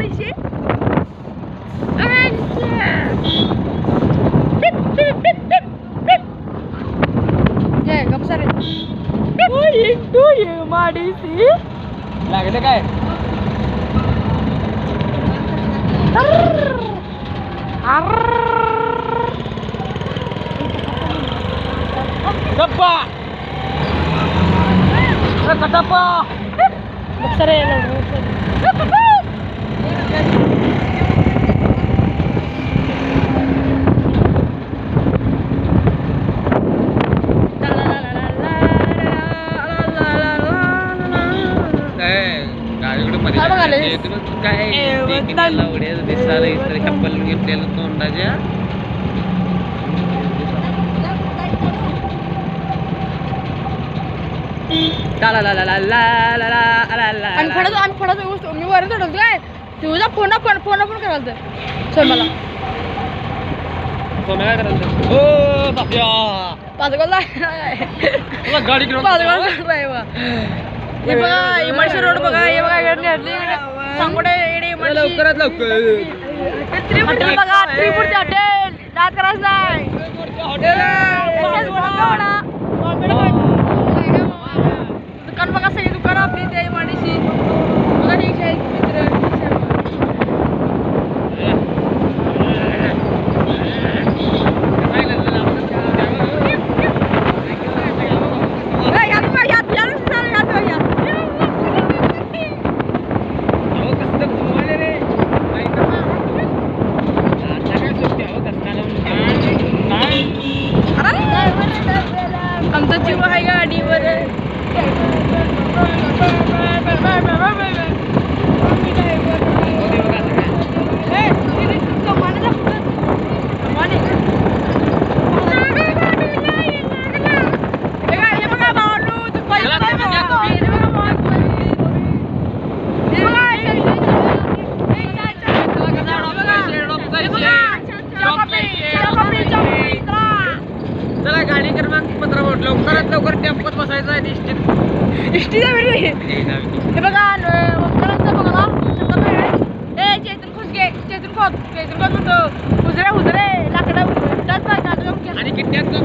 माडीशी गपसारे माडीशी लागले काय डब्बा डब्बा बक्सरे दिसायला इतर चप्पल घेतलेलं तोंडाच्या मी वर चढवतो काय तुझा फोन करायला चल मला काय करायचं गाडी हे बघा इमारशी रोड बघा हे बघा सांगोडे लवकरात लवकर हॉटेल बघा त्रिमूर्ती हॉटेल दात करायचं नाही दुकान बघा सगळी दुकान आपली त्या इमारतीशी बघा हे मित्र आमचा जीव आहे गाडीवर चला गाडी क्रमांक 15 लवकरात लवकर टेम्पोत बसायचं आहे इष्टीचा हे बघा ओंकारांचा बघा ए चेतन खुसगे चेतन खोत म्हणतो हुजरे लाकडा आणि किट्ट्याचं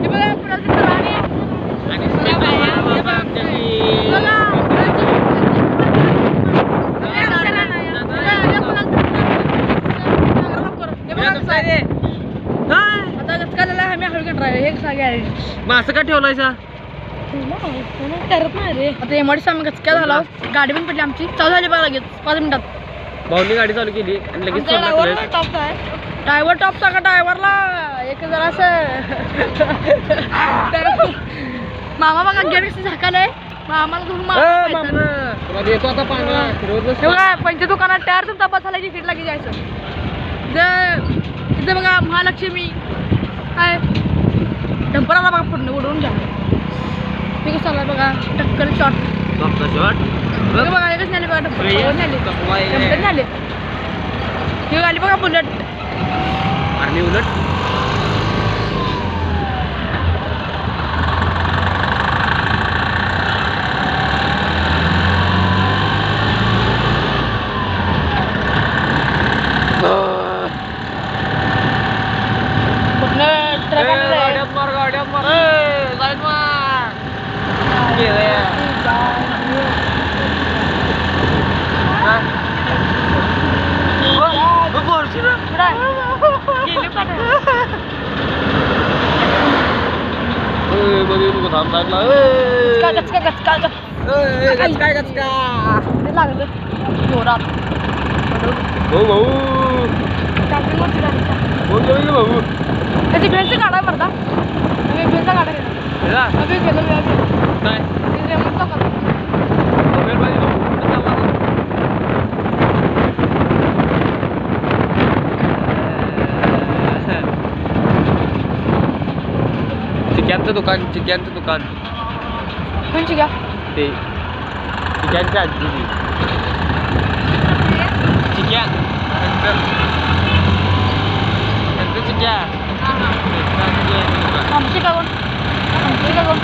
हे बघा पुण्याचं राणे असं का ठेवलायचा करत नाही रे आता एमआयडी सामने गचक्या झाला गाडी पण पडली आमची चालू झाली बघा लगेच 5 मिनिटात भाऊनी गाडी चालू केली आणि लगेच ड्रायव्हर टॉप सांगा ड्रायव्हरला एक जरा असं मामा बघा गेट झाकालय मामाला घेऊन येतो आता पंच दुकानात टायर तुमचा बसायला तिकीट लागेल जायचं तिथे बघा महालक्ष्मी काय डंपराला बघा पूर्ण उडवून घ्या ठीक आहे चालला बघा टक्कर शॉट बघा एकच नाही बघा डंपर झाले ही गाडी बघा बुलेट आणि उलट गाडा भरता चिक्यांचं दुकान कोणची का ते चिक्यांच्या आजी चिक्या चिक्या आमची का कोण कोण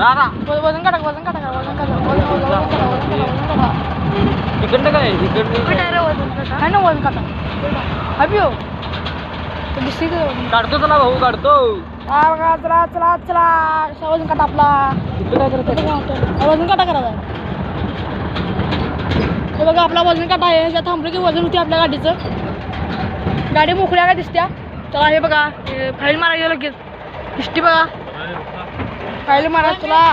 वजन काटा वजन काटा करा वजन काटा वजन काटा इकडनं काय इकडनं वजन काटा आहे ना वजन काटा हॅपी हो दिसते काढतो चला भाऊ काढतो बघा चला चला चला वजन काटा आपला वजन काटा करायचा हे बघा आपला वजन काटा आहे ह्याच्यात थांबलं की वजन होते आपल्या गाडीचं गाडी मोकळ्या काय दिसत्या चला हे बघा फाईल मारायला लगेच हिस्ट्री बघा फाईल मारा तुला